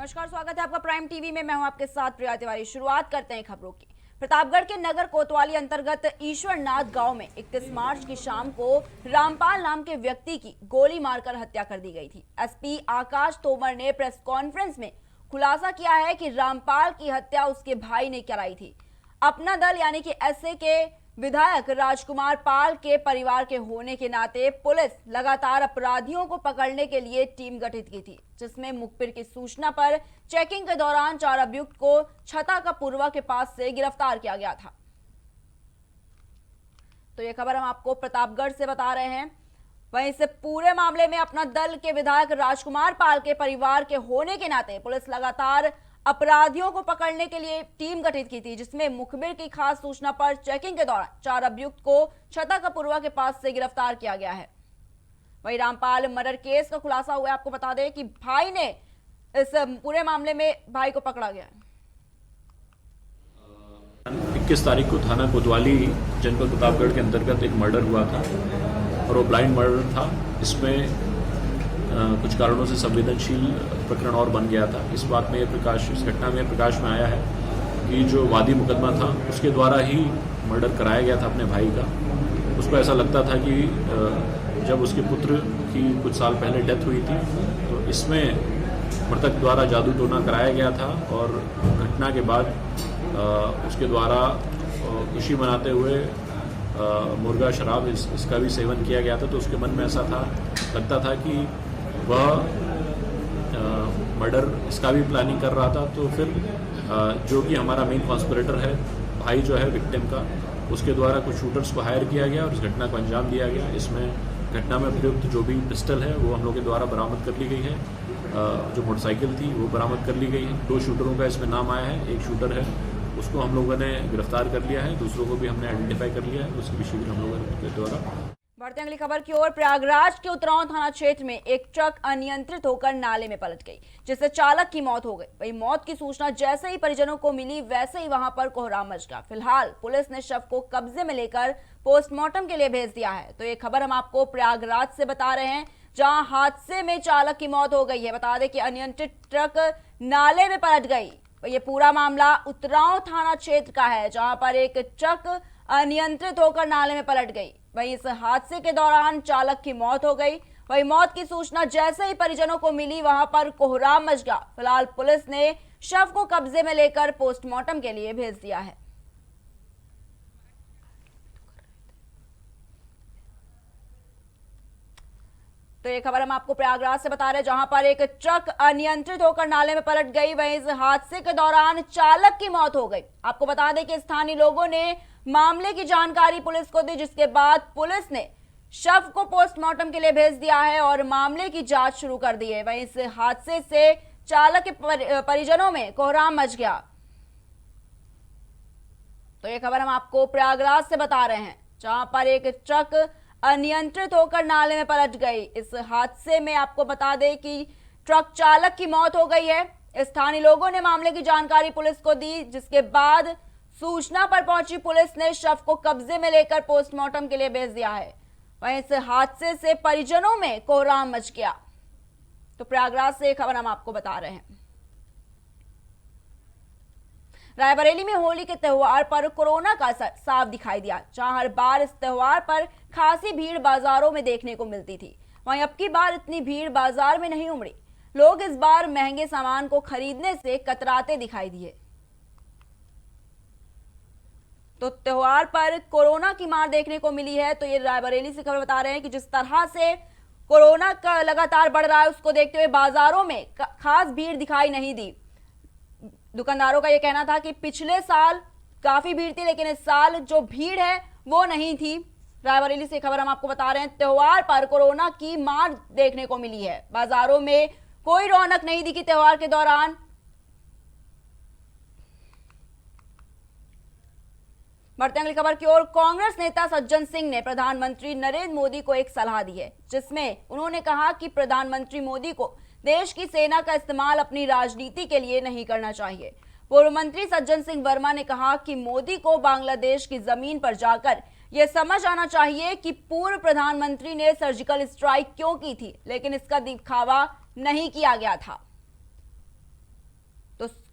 नमस्कार, स्वागत है आपका प्राइम टीवी में। मैं हूं आपके साथ प्रिया तिवारी। शुरुआत करते हैं खबरों की। प्रतापगढ़ के नगर कोतवाली अंतर्गत ईश्वरनाथ गांव में 31 मार्च की शाम को रामपाल नाम के व्यक्ति की गोली मारकर हत्या कर दी गई थी। एसपी आकाश तोमर ने प्रेस कॉन्फ्रेंस में खुलासा किया है कि रामपाल की हत्या उसके भाई ने कराई थी। अपना दल यानी कि एसए के विधायक राजकुमार पाल के परिवार के होने के नाते पुलिस लगातार अपराधियों को पकड़ने के लिए टीम गठित की थी, जिसमें मुखबिर की सूचना पर चेकिंग के दौरान 4 अभियुक्त को छता का पुरवा के पास से गिरफ्तार किया गया था। तो ये खबर हम आपको प्रतापगढ़ से बता रहे हैं। वहीं से पूरे मामले में अपना दल के विधायक राजकुमार पाल के परिवार के होने के नाते पुलिस लगातार अपराधियों को पकड़ने के लिए टीम गठित की थी, जिसमें मुखबिर की खास सूचना पर चेकिंग के दौरान 4 अभियुक्त को छता कपुरवा के पास से गिरफ्तार किया गया है। वहीं रामपाल मर्डर केस का खुलासा हुआ है। आपको बता दें कि भाई ने इस पूरे मामले में भाई को पकड़ा गया है। 21 तारीख को थाना कोतवाली जनपद प्रतापगढ़ के अंतर्गत एक मर्डर हुआ था और वो ब्लाइंड मर्डर था। इसमें कुछ कारणों से संवेदनशील प्रकरण और बन गया था। इस घटना में प्रकाश में आया है कि जो वादी मुकदमा था उसके द्वारा ही मर्डर कराया गया था अपने भाई का। उसको ऐसा लगता था कि जब उसके पुत्र की कुछ साल पहले डेथ हुई थी तो इसमें मृतक द्वारा जादू टोना कराया गया था और घटना के बाद उसके द्वारा खुशी मनाते हुए मुर्गा शराब इसका भी सेवन किया गया था। तो उसके मन में ऐसा लगता था कि वह मर्डर इसका भी प्लानिंग कर रहा था। तो फिर जो कि हमारा मेन कॉन्स्पिरेटर है, भाई जो है विक्टिम का, उसके द्वारा कुछ शूटर्स को हायर किया गया और इस घटना को अंजाम दिया गया। इसमें घटना में प्रयुक्त जो भी पिस्टल है वो हम लोग के द्वारा बरामद कर ली गई है। जो मोटरसाइकिल थी वो बरामद कर ली गई है। 2 शूटरों का इसमें नाम आया है। एक शूटर है उसको हम लोगों ने गिरफ्तार कर लिया है, दूसरों को भी हमने आइडेंटिफाई कर लिया है। उसकी भी शीघ्र हम लोगों के द्वारा। बढ़ते अगली खबर की ओर। प्रयागराज के उतराव थाना क्षेत्र में एक ट्रक अनियंत्रित होकर नाले में पलट गई, जिससे चालक की मौत हो गई। वही मौत की सूचना जैसे ही परिजनों को मिली वैसे ही वहां पर कोहराम मच गया। फिलहाल पुलिस ने शव को कब्जे में लेकर पोस्टमार्टम के लिए भेज दिया है। तो ये खबर हम आपको प्रयागराज से बता रहे हैं, जहां हादसे में चालक की मौत हो गई है। बता दें कि अनियंत्रित ट्रक नाले में पलट गई। ये पूरा मामला उतराव थाना क्षेत्र का है, जहां पर एक ट्रक अनियंत्रित होकर नाले में पलट गई। वहीं इस हादसे के दौरान चालक की मौत हो गई। वहीं मौत की सूचना जैसे ही परिजनों को मिली वहां पर कोहराम मच गया। फिलहाल पुलिस ने शव को कब्जे में लेकर पोस्टमार्टम के लिए भेज दिया है। तो ये खबर हम आपको प्रयागराज से बता रहे हैं, जहां पर एक ट्रक अनियंत्रित होकर नाले में पलट गई। वहीं इस हादसे के दौरान चालक की मौत हो गई। आपको बता दें कि स्थानीय लोगों ने मामले की जानकारी पुलिस को दी, जिसके बाद पुलिस ने शव को पोस्टमार्टम के लिए भेज दिया है और मामले की जांच शुरू कर दी है। वहीं इस हादसे से चालक के परिजनों में कोहराम मच गया। तो ये खबर हम आपको प्रयागराज से बता रहे हैं, जहां पर एक ट्रक अनियंत्रित होकर नाले में पलट गई। इस हादसे में आपको बता दें कि ट्रक चालक की मौत हो गई है। स्थानीय लोगों ने मामले की जानकारी पुलिस को दी, जिसके बाद सूचना पर पहुंची पुलिस ने शव को कब्जे में लेकर पोस्टमार्टम के लिए भेज दिया है। वहीं इस हादसे से परिजनों में कोहराम मच गया। तो प्रयागराज से खबर हम आपको बता रहे हैं। रायबरेली में होली के त्योहार पर कोरोना का असर साफ दिखाई दिया, जहां हर बार इस त्योहार पर खासी भीड़ बाजारों में देखने को मिलती थी, वहीं अब की बार इतनी भीड़ बाजार में नहीं उमड़ी। लोग इस बार महंगे सामान को खरीदने से कतराते दिखाई दिए। तो त्योहार पर कोरोना की मार देखने को मिली है। तो ये रायबरेली से खबर बता रहे हैं कि जिस तरह से कोरोना का लगातार बढ़ रहा है, उसको देखते हुए बाजारों में खास भीड़ दिखाई नहीं दी। दुकानदारों का यह कहना था कि पिछले साल काफी भीड़ थी, लेकिन इस साल जो भीड़ है वो नहीं थी। रायबरेली से खबर हम आपको बता रहे हैं, त्योहार पर कोरोना की मार देखने को मिली है। बाजारों में कोई रौनक नहीं दिखी त्योहार के दौरान। बढ़ते अगली खबर की ओर। कांग्रेस नेता सज्जन सिंह ने प्रधानमंत्री नरेंद्र मोदी को एक सलाह दी है, जिसमें उन्होंने कहा कि प्रधानमंत्री मोदी को देश की सेना का इस्तेमाल अपनी राजनीति के लिए नहीं करना चाहिए। पूर्व मंत्री सज्जन सिंह वर्मा ने कहा कि मोदी को बांग्लादेश की जमीन पर जाकर यह समझ आना चाहिए कि पूर्व प्रधानमंत्री ने सर्जिकल स्ट्राइक क्यों की थी, लेकिन इसका दिखावा नहीं किया गया था।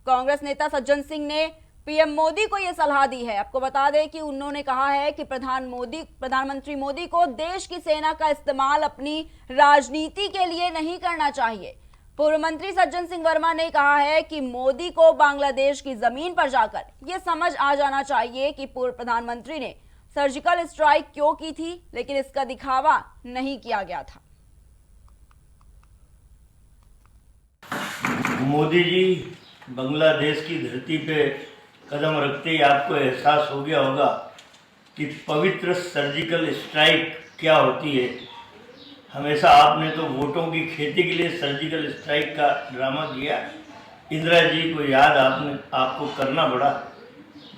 कांग्रेस नेता सज्जन सिंह ने पीएम मोदी को यह सलाह दी है। आपको बता दें कि उन्होंने कहा है कि प्रधानमंत्री मोदी को देश की सेना का इस्तेमाल अपनी राजनीति के लिए नहीं करना चाहिए। पूर्व मंत्री सज्जन सिंह वर्मा ने कहा है कि मोदी को बांग्लादेश की जमीन पर जाकर यह समझ आ जाना चाहिए कि पूर्व प्रधानमंत्री ने सर्जिकल स्ट्राइक क्यों की थी, लेकिन इसका दिखावा नहीं किया गया था। मोदी जी, बांग्लादेश की धरती पे कदम रखते ही आपको एहसास हो गया होगा कि पवित्र सर्जिकल स्ट्राइक क्या होती है। हमेशा आपने तो वोटों की खेती के लिए सर्जिकल स्ट्राइक का ड्रामा किया। इंदिरा जी को याद आपको करना पड़ा।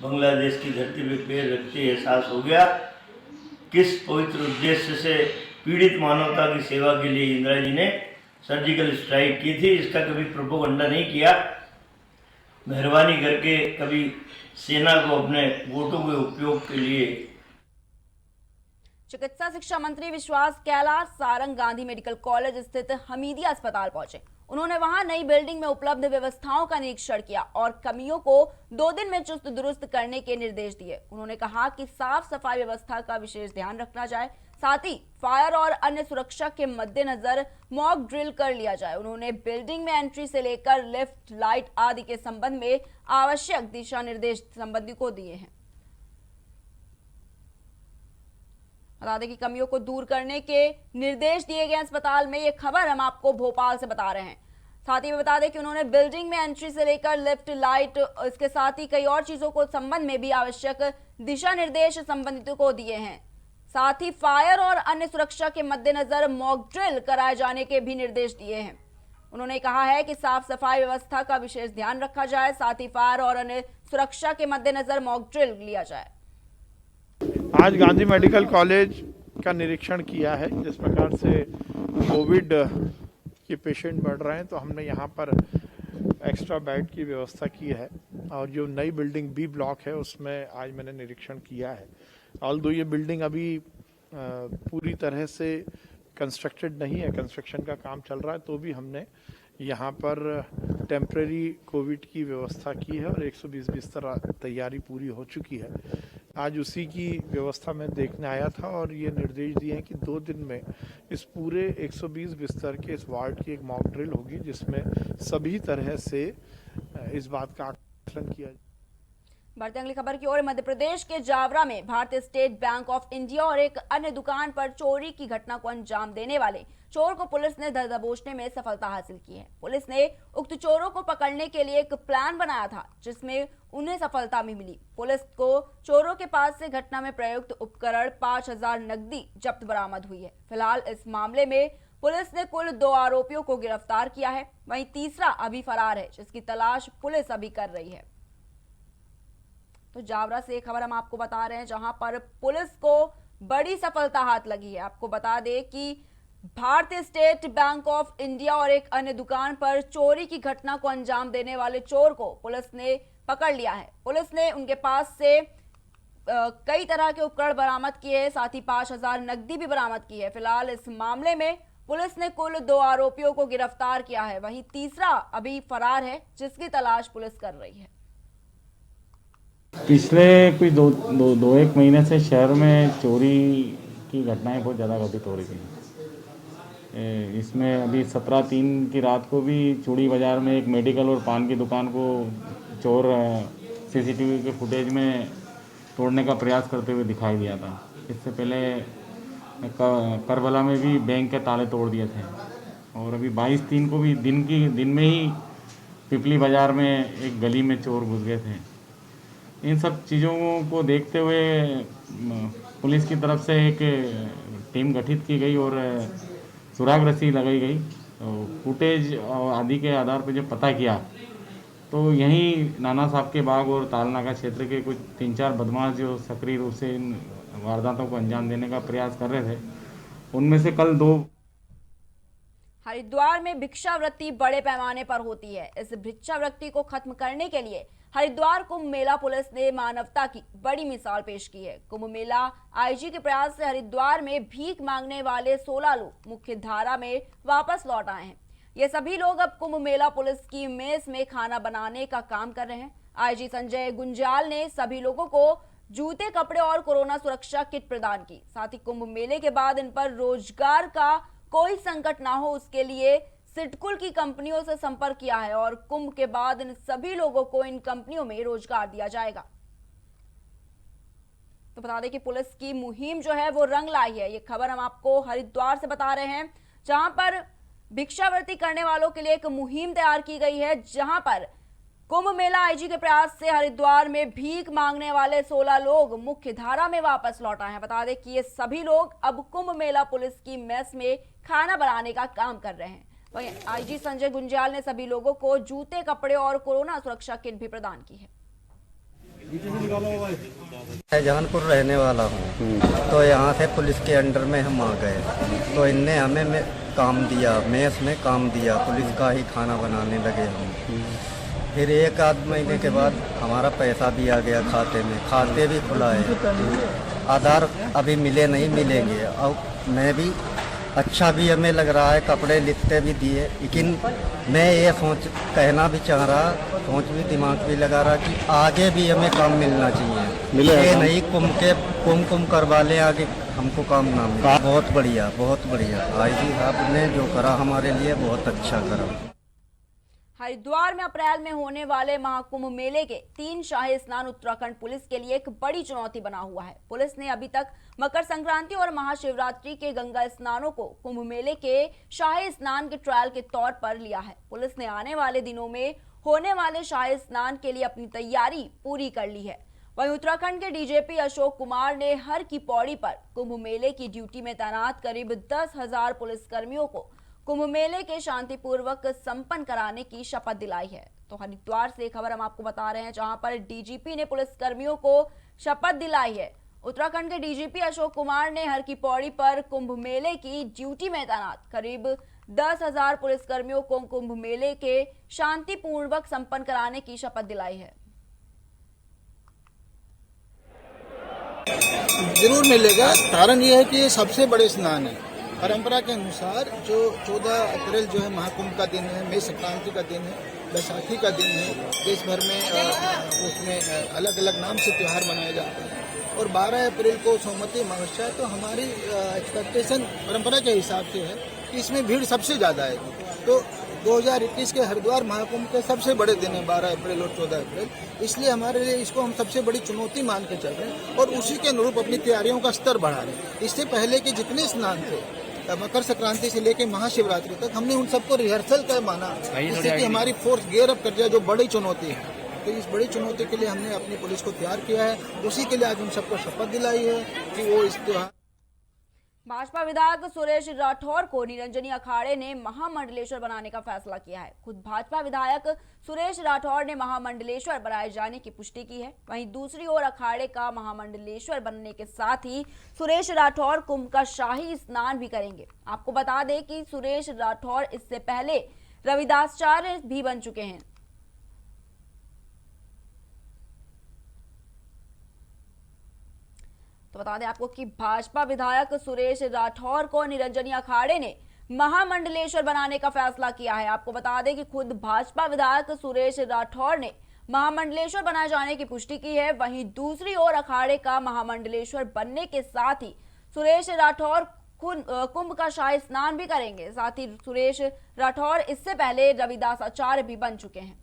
बांग्लादेश की धरती पे पैर रखते ही एहसास हो गया किस पवित्र उद्देश्य से पीड़ित मानवता की सेवा के लिए इंदिरा जी ने सर्जिकल स्ट्राइक की थी। इसका कभी प्रोपोगंडा नहीं किया। मेहरबानी करके कभी सेना को अपने वोटों के उपयोग के लिए। चिकित्सा शिक्षा मंत्री विश्वास कैलाश सारंग गांधी मेडिकल कॉलेज स्थित हमीदिया अस्पताल पहुंचे। उन्होंने वहां नई बिल्डिंग में उपलब्ध व्यवस्थाओं का निरीक्षण किया और कमियों को 2 दिन में चुस्त दुरुस्त करने के निर्देश दिए। उन्होंने कहा कि साफ सफाई व्यवस्था का विशेष ध्यान रखना जाए, साथ ही फायर और अन्य सुरक्षा के मद्देनजर मॉक ड्रिल कर लिया जाए। उन्होंने बिल्डिंग में एंट्री से लेकर लिफ्ट, लाइट आदि के संबंध में आवश्यक दिशा निर्देश संबंधी को दिए हैं। बता दें कि कमियों को दूर करने के निर्देश दिए गए अस्पताल में। ये खबर हम आपको भोपाल से बता रहे हैं। साथ ही बता दें कि उन्होंने बिल्डिंग में एंट्री से लेकर लिफ्ट, लाइट, इसके साथ ही कई और चीजों को संबंध में भी आवश्यक दिशा निर्देश संबंधितों को दिए हैं। साथ ही फायर और अन्य सुरक्षा के मद्देनजर मॉक ड्रिल कराए जाने के भी निर्देश दिए हैं। उन्होंने कहा है कि साफ सफाई व्यवस्था का विशेष ध्यान रखा जाए, साथ ही फायर और अन्य सुरक्षा के मद्देनजर मॉक ड्रिल लिया जाए। आज गांधी मेडिकल कॉलेज का निरीक्षण किया है। जिस प्रकार से कोविड के पेशेंट बढ़ रहे हैं तो हमने यहाँ पर एक्स्ट्रा बेड की व्यवस्था की है और जो नई बिल्डिंग बी ब्लॉक है उसमें आज मैंने निरीक्षण किया है। ऑल्दो ये बिल्डिंग अभी पूरी तरह से कंस्ट्रक्टेड नहीं है, कंस्ट्रक्शन का काम चल रहा है, तो भी हमने यहाँ पर टेम्परेरी कोविड की व्यवस्था की है और 120 बिस्तर तैयारी पूरी हो चुकी है। आज उसी की व्यवस्था में देखने आया था और ये निर्देश दिए हैं कि 2 दिन में इस पूरे 120 बिस्तर के इस वार्ड की एक मॉक ड्रिल होगी जिसमें सभी तरह से इस बात का आकलन किया। बढ़ते अगली खबर की ओर। मध्य प्रदेश के जावरा में भारतीय स्टेट बैंक ऑफ इंडिया और एक अन्य दुकान पर चोरी की घटना को अंजाम देने वाले चोर को पुलिस ने धर दबोचने में सफलता हासिल की है। पुलिस ने उक्त चोरों को पकड़ने के लिए एक प्लान बनाया था जिसमें उन्हें सफलता भी मिली। पुलिस को चोरों के पास से घटना में प्रयुक्त उपकरण 5000 नकदी जब्त बरामद हुई है। फिलहाल इस मामले में पुलिस ने कुल 2 आरोपियों को गिरफ्तार किया है, वहीं तीसरा अभी फरार है जिसकी तलाश पुलिस अभी कर रही है। तो जावरा से एक खबर हम आपको बता रहे हैं जहां पर पुलिस को बड़ी सफलता हाथ लगी है। आपको बता दें कि भारतीय स्टेट बैंक ऑफ इंडिया और एक अन्य दुकान पर चोरी की घटना को अंजाम देने वाले चोर को पुलिस ने पकड़ लिया है। पुलिस ने उनके पास से कई तरह के उपकरण बरामद किए हैं, साथ ही 5000 नकदी भी बरामद की है। फिलहाल इस मामले में पुलिस ने कुल 2 आरोपियों को गिरफ्तार किया है, वहीं तीसरा अभी फरार है जिसकी तलाश पुलिस कर रही है। पिछले कुछ दो एक महीने से शहर में चोरी की घटनाएं बहुत ज़्यादा घटित हो रही थी। इसमें अभी 17/3 की रात को भी चूड़ी बाज़ार में एक मेडिकल और पान की दुकान को चोर सीसीटीवी के फुटेज में तोड़ने का प्रयास करते हुए दिखाई दिया था। इससे पहले करबला में भी बैंक के ताले तोड़ दिए थे और अभी 22/3 को भी दिन में ही पिपली बाज़ार में एक गली में चोर घुस गए थे। इन सब चीज़ों को देखते हुए पुलिस की तरफ से एक टीम गठित की गई और सुराग रस्सी लगाई गई। तो फुटेज आदि के आधार पर जब पता किया तो यहीं नाना साहब के बाग और तालनाका क्षेत्र के कुछ 3-4 बदमाश जो सक्रिय रूप से इन वारदातों को अंजाम देने का प्रयास कर रहे थे, उनमें से कल 2। हरिद्वार में भिक्षावृत्ति बड़े पैमाने पर होती है। इस भिक्षावृत्ति को खत्म करने के लिए हरिद्वार कुंभ मेला पुलिस ने मानवता की बड़ी मिसाल पेश की है। कुंभ मेला आईजी के प्रयास से हरिद्वार में भीख मांगने वाले 16 लोग मुख्य धारा में वापस लौट आए हैं। ये सभी लोग अब कुंभ मेला पुलिस की मेस में खाना बनाने का काम कर रहे हैं। आईजी संजय गुंजाल ने सभी लोगों को जूते, कपड़े और कोरोना सुरक्षा किट प्रदान की। साथ ही कुंभ मेले के बाद इन पर रोजगार का कोई संकट ना हो, उसके लिए सिडकुल की कंपनियों से संपर्क किया है और कुंभ के बाद इन सभी लोगों को इन कंपनियों में रोजगार दिया जाएगा। तो बता दें कि पुलिस की मुहिम जो है वो रंग लाई है। ये खबर हम आपको हरिद्वार से बता रहे हैं, जहां पर भिक्षावृत्ति करने वालों के लिए एक मुहिम तैयार की गई है, जहां पर कुंभ मेला आईजी के प्रयास से हरिद्वार में भीख मांगने वाले 16 लोग मुख्य धारा में वापस लौट आए हैं। बता दें कि ये सभी लोग अब कुंभ मेला पुलिस की मेस में खाना बनाने का काम कर रहे हैं। वहीं आईजी संजय गुंजाल ने सभी लोगों को जूते, कपड़े और कोरोना सुरक्षा किट भी प्रदान की है। मैं जहानपुर रहने वाला हूँ, तो यहाँ से पुलिस के अंडर में हम आ गए, तो इनने हमें काम दिया, मेस में काम दिया, पुलिस का ही खाना बनाने लगे हम। फिर एक आध महीने के बाद हमारा पैसा भी आ गया खाते में, खाते भी खुलाए, आधार अभी मिले नहीं, मिलेंगे। और मैं भी अच्छा भी हमें लग रहा है, कपड़े लिखते भी दिए, लेकिन मैं ये कहना भी चाह रहा, सोच भी दिमाग भी लगा रहा कि आगे भी हमें काम मिलना चाहिए। ये नहीं कुम करवा ले, आगे हमको काम ना मिले। बहुत बढ़िया, बहुत बढ़िया। आईजी साहब ने जो करा हमारे लिए बहुत अच्छा करा। हरिद्वार में अप्रैल में होने वाले महाकुंभ मेले के 3 शाही स्नान उत्तराखंड पुलिस के लिए एक बड़ी चुनौती बना हुआ है। पुलिस ने अभी तक मकर संक्रांति और महाशिवरात्रि के गंगा स्नानों को कुंभ मेले के शाही स्नान के ट्रायल के तौर पर लिया है। पुलिस ने आने वाले दिनों में होने वाले शाही स्नान के लिए अपनी तैयारी पूरी कर ली है। वहीं उत्तराखंड के डीजीपी अशोक कुमार ने हर की पौड़ी पर कुंभ मेले की ड्यूटी में तैनात करीब 10,000 पुलिसकर्मियों को कुंभ मेले के शांतिपूर्वक संपन्न कराने की शपथ दिलाई है। तो हरिद्वार से खबर हम आपको बता रहे हैं, जहां पर डीजीपी ने पुलिसकर्मियों को शपथ दिलाई है। उत्तराखंड के डीजीपी अशोक कुमार ने हर की पौड़ी पर कुंभ मेले की ड्यूटी में तैनात करीब 10,000 पुलिसकर्मियों को कुंभ मेले के शांतिपूर्वक संपन्न कराने की शपथ दिलाई है। जरूर मिलेगा। कारण ये है कि ये सबसे बड़े स्नान है। परंपरा के अनुसार जो 14 अप्रैल जो है महाकुंभ का दिन है, मई संक्रांति का दिन है, बैसाखी का दिन है, देश भर में उसमें अलग अलग नाम से त्यौहार मनाए जाते हैं। और 12 अप्रैल को सोमवती अमावस्या है, तो हमारी एक्सपेक्टेशन परंपरा के हिसाब से है कि इसमें भीड़ सबसे ज़्यादा आएगी। तो 2021 के हरिद्वार महाकुंभ के सबसे बड़े दिन है 12 अप्रैल और 14 अप्रैल, इसलिए हमारे लिए इसको हम सबसे बड़ी चुनौती मान के चल रहे हैं और उसी के अनुरूप अपनी तैयारियों का स्तर बढ़ा रहे हैं। इससे पहले के जितने स्नान थे, मकर संक्रांति से लेकर महाशिवरात्रि तक, हमने उन सबको रिहर्सल का माना, जिससे कि हमारी फोर्स गेयर अप कर जाए, जो बड़ी चुनौती है। तो इस बड़ी चुनौती के लिए हमने अपनी पुलिस को तैयार किया है। उसी के लिए आज उन सबको शपथ दिलाई है कि वो इस त्योहार। भाजपा विधायक सुरेश राठौर को निरंजनी अखाड़े ने महामंडलेश्वर बनाने का फैसला किया है। खुद भाजपा विधायक सुरेश राठौर ने महामंडलेश्वर बनाए जाने की पुष्टि की है। वहीं दूसरी ओर अखाड़े का महामंडलेश्वर बनने के साथ ही सुरेश राठौर कुंभ का शाही स्नान भी करेंगे। आपको बता दें कि सुरेश राठौर इससे पहले रविदासाचार्य भी बन चुके हैं। तो बता दें आपको कि भाजपा विधायक सुरेश राठौर को निरंजनी अखाड़े ने महामंडलेश्वर बनाने का फैसला किया है। आपको बता दें कि खुद भाजपा विधायक सुरेश राठौर ने महामंडलेश्वर बनाए जाने की पुष्टि की है। वहीं दूसरी ओर अखाड़े का महामंडलेश्वर बनने के साथ ही सुरेश राठौर कुंभ का शाही स्नान भी करेंगे। साथ ही सुरेश राठौर इससे पहले रविदासाचार्य भी बन चुके हैं।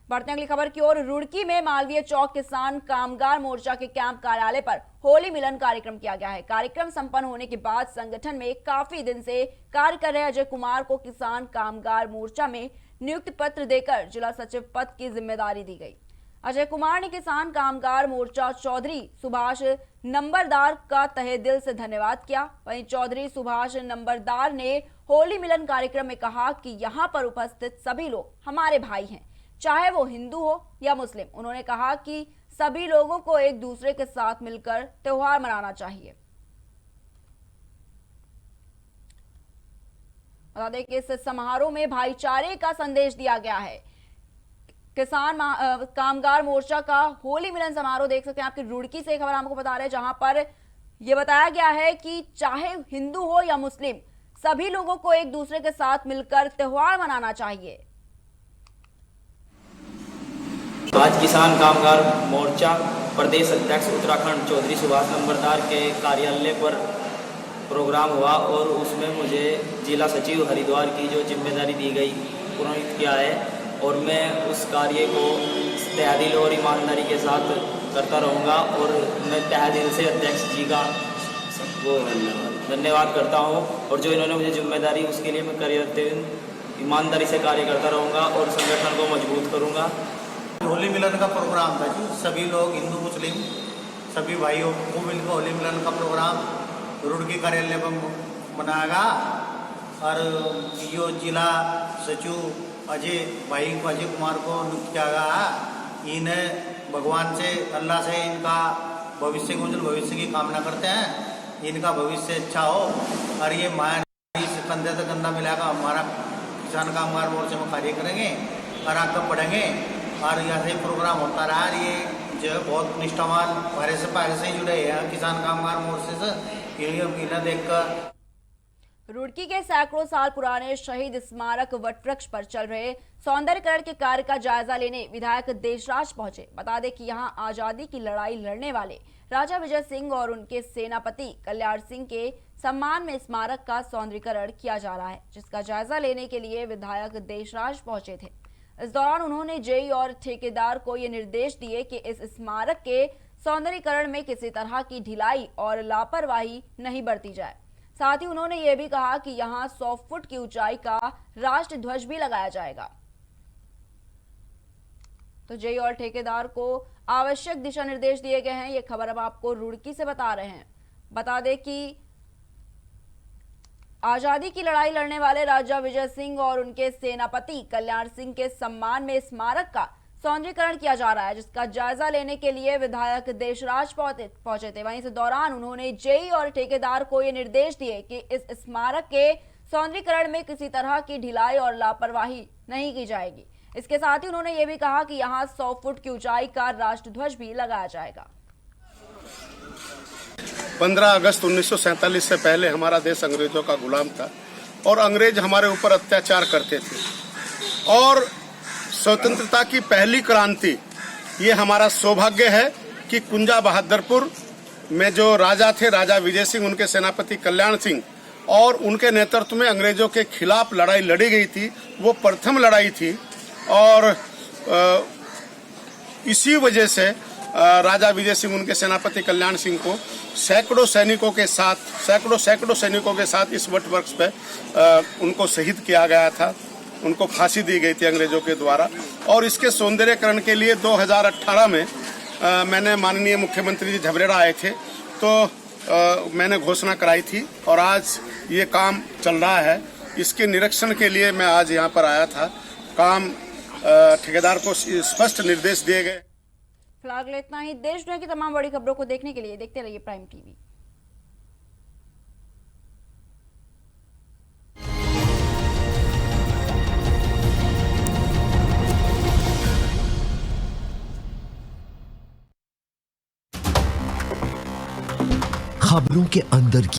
बढ़ते अगली खबर की ओर। रुड़की में मालवीय चौक किसान कामगार मोर्चा के कैंप कार्यालय पर होली मिलन कार्यक्रम किया गया है। कार्यक्रम संपन्न होने के बाद संगठन में काफी दिन से कार्य कर रहे अजय कुमार को किसान कामगार मोर्चा में नियुक्ति पत्र देकर जिला सचिव पद की जिम्मेदारी दी गई। अजय कुमार ने किसान कामगार मोर्चा चौधरी सुभाष नंबरदार का तहे दिल से धन्यवाद किया। वहीं चौधरी सुभाष नंबरदार ने होली मिलन कार्यक्रम में कहा कि यहाँ पर उपस्थित सभी लोग हमारे भाई हैं, चाहे वो हिंदू हो या मुस्लिम। उन्होंने कहा कि सभी लोगों को एक दूसरे के साथ मिलकर त्योहार मनाना चाहिए। बता दें कि इस समारोह में भाईचारे का संदेश दिया गया है। किसान कामगार मोर्चा का होली मिलन समारोह देख सकते हैं। आपकी रुड़की से खबर आपको बता रहे हैं, जहां पर यह बताया गया है कि चाहे हिंदू हो या मुस्लिम, सभी लोगों को एक दूसरे के साथ मिलकर त्योहार मनाना चाहिए। आज किसान कामगार मोर्चा प्रदेश अध्यक्ष उत्तराखंड चौधरी सुभाष नंबरदार के कार्यालय पर प्रोग्राम हुआ और उसमें मुझे जिला सचिव हरिद्वार की जो जिम्मेदारी दी गई पूर्ण किया है और मैं उस कार्य को तहे दिल और ईमानदारी के साथ करता रहूँगा और मैं तहे दिल से अध्यक्ष जी का वो धन्यवाद करता हूँ और जो इन्होंने मुझे जिम्मेदारी उसके लिए मैं ईमानदारी से कार्य करता रहूँगा और संगठन को मजबूत करूँगा। होली मिलन का प्रोग्राम था जी, सभी लोग हिंदू मुस्लिम सभी भाइयों को मिलकर होली मिलन का प्रोग्राम रुड़की कार्यालय में मनाया गया और यो जिला सचिव अजय कुमार को नियुक्त किया गया। इन्हें भगवान से अल्लाह से इनका भविष्य उज्जवल भविष्य की कामना करते हैं, इनका भविष्य अच्छा हो और ये माया इस कंधे से कंधा मिलाकर हमारा किसान कामगार मोर्चे में कार्य करेंगे और आगे बढ़ेंगे और ऐसे ही प्रोग्राम होता रहा। ये जो है बहुत निष्ठावान पहले से ही जुड़े हैं किसान कामगार मोर्चे से, इन्हें देखकर। रुड़की के सैकड़ों साल पुराने शहीद स्मारक वटवृक्ष पर चल रहे सौंदर्यीकरण के कार्य का जायजा लेने विधायक देशराज पहुंचे। बता दें कि यहां आजादी की लड़ाई लड़ने वाले राजा विजय सिंह और उनके सेनापति कल्याण सिंह के सम्मान में स्मारक का सौंदर्यीकरण किया जा रहा है, जिसका जायजा लेने के लिए विधायक देशराज पहुंचे थे। इस दौरान उन्होंने जेई और ठेकेदार को ये निर्देश दिए कि इस स्मारक के सौंदर्यीकरण में किसी तरह की ढिलाई और लापरवाही नहीं बरती जाए। साथ ही उन्होंने ये भी कहा कि यहां 100 फुट की ऊंचाई का राष्ट्र ध्वज भी लगाया जाएगा। तो जेई और ठेकेदार को आवश्यक दिशा निर्देश दिए गए हैं। ये खबर अब आपको रुड़की से बता रहे हैं। बता दें कि आजादी की लड़ाई लड़ने वाले राजा विजय सिंह और उनके सेनापति कल्याण सिंह के सम्मान में स्मारक का सौंदर्यीकरण किया जा रहा है, जिसका जायजा लेने के लिए विधायक देशराज पहुंचे थे। वहीं इस दौरान उन्होंने जेई और ठेकेदार को ये निर्देश दिए कि इस स्मारक के सौंदर्यीकरण में किसी तरह की ढिलाई और लापरवाही नहीं की जाएगी। इसके साथ ही उन्होंने ये भी कहा कि यहां 100 फुट की ऊंचाई का राष्ट्र ध्वज भी लगाया जाएगा। 15 अगस्त 1947 से पहले हमारा देश अंग्रेजों का गुलाम था और अंग्रेज हमारे ऊपर अत्याचार करते थे और स्वतंत्रता की पहली क्रांति, ये हमारा सौभाग्य है कि कुंजा बहादुरपुर में जो राजा थे, राजा विजय सिंह, उनके सेनापति कल्याण सिंह और उनके नेतृत्व में अंग्रेजों के खिलाफ लड़ाई लड़ी गई थी। वो प्रथम लड़ाई थी और इसी वजह से राजा विजय सिंह, उनके सेनापति कल्याण सिंह को सैकड़ों सैनिकों के साथ इस वट वृक्ष पे उनको शहीद किया गया था, उनको फांसी दी गई थी अंग्रेजों के द्वारा। और इसके सौंदर्यीकरण के लिए 2018 में मैंने माननीय मुख्यमंत्री जी झबरेड़ा आए थे तो मैंने घोषणा कराई थी और आज ये काम चल रहा है। इसके निरीक्षण के लिए मैं आज यहाँ पर आया था। काम ठेकेदार को स्पष्ट निर्देश दिए गए। फिलहाल इतना ही। देश दुनिया की तमाम बड़ी खबरों को देखने के लिए देखते रहिए प्राइम टीवी। खबरों के अंदर की